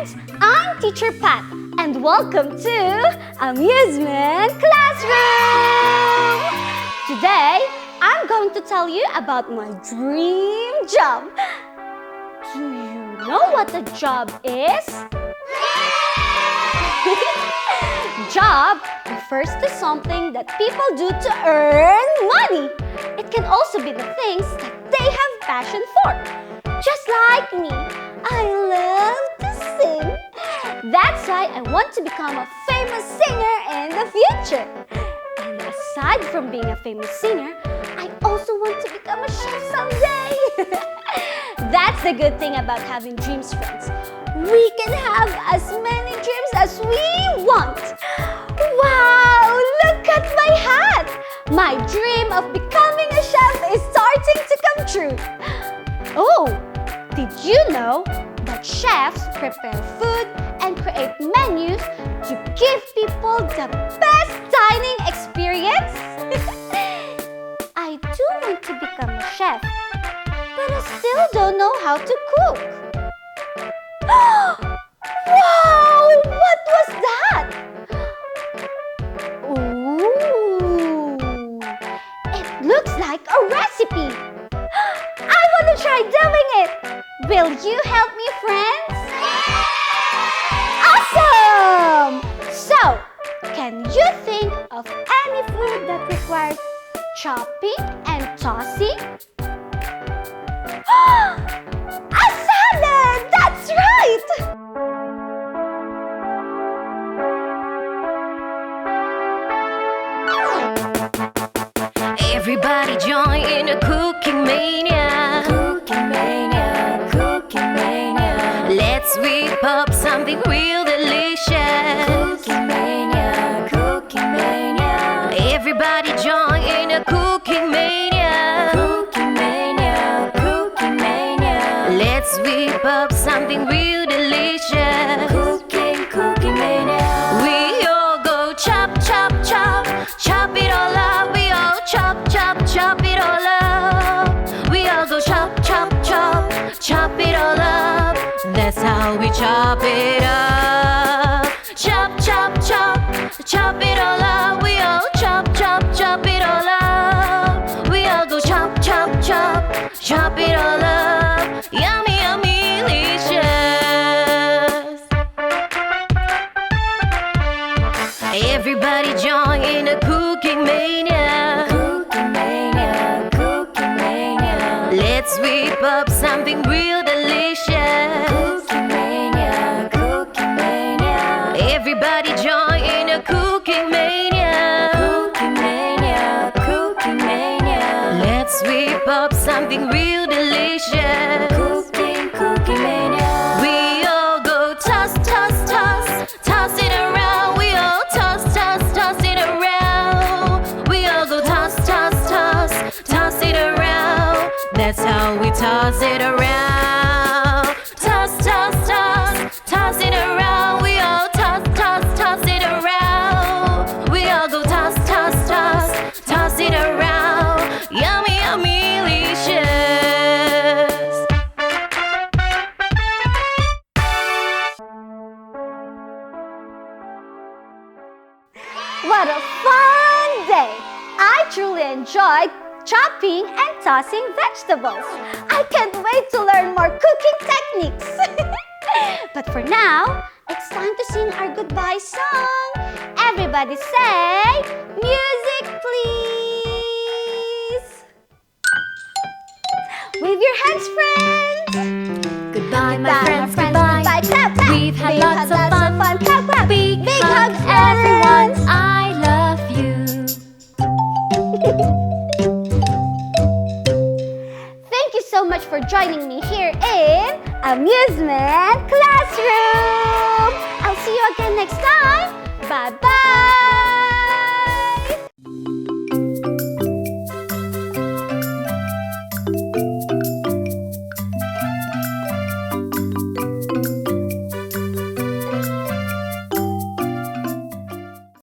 friends! I'm Teacher Pat and welcome to Amusement Classroom! Today, I'm going to tell you about my dream job. Do you know what a job is? Job refers to something that people do to earn money. It can also be the things that they have passion for. Just like me, I love to sing. That's why I want to become a famous singer in the future. And aside from being a famous singer, I also want to become a chef someday. That's the good thing about having dreams, friends. We can have as many dreams as we want. Wow, look at my hat! My dream of becoming a chef is starting to come true. Oh, did you know that chefs prepare food and create menus to give people the best dining experience? I do want to become a chef, but I still don't know how to cook. Wow! What was that? Ooh! It looks like a recipe. I want to try doing it. Will you help me, friends? Awesome! So, can you think of any food that requires chopping and tossing? A salad! That's right! Everybody join in a cooking mania. Cooking mania, cooking mania. Let's whip up something real delicious. Cooking mania, cooking mania. Everybody join in a cooking mania. Cooking mania, cooking mania. Let's whip up something real delicious. Cooking mania. We all go chop, chop, chop. Chop it all up. We all chop, chop, chop it all up. We all go chop, chop, chop. Chop it all up. That's how we chop it up. Chop, chop, chop. Chop it all up. We all chop, chop, chop it all up. We all go chop, chop, chop. Chop it all up. Yummy, yummy, delicious. Everybody join in a cooking mania. Cooking mania, cooking mania. Let's whip up something real delicious. Cooking mania, cooking mania. Everybody join in a cooking mania. Cooking mania, cooking mania. Let's whip up something real delicious. Cooking mania. We all go toss, toss, toss. Toss it around. We all toss, toss, toss it around. We all go toss, toss, toss. Toss it around. That's how we toss it around. Toss, toss, toss. Toss it around. We all toss, toss, toss it around. We all go toss, toss, toss. Toss it around. Yummy, yummy, delicious. What a fun day! I truly enjoyed chopping and tossing vegetables. I can't wait to learn more cooking techniques. But for now, it's time to sing our goodbye song. Everybody say, music please. Wave your hands, friends. Goodbye, my friends, goodbye. Goodbye, clap, clap. We've had lots of fun. Clap, clap. Big hugs, hugs, everyone. everyone. I love you. Thank you so much for joining me here in Amusement Classroom. I'll see you again next time. Bye-bye.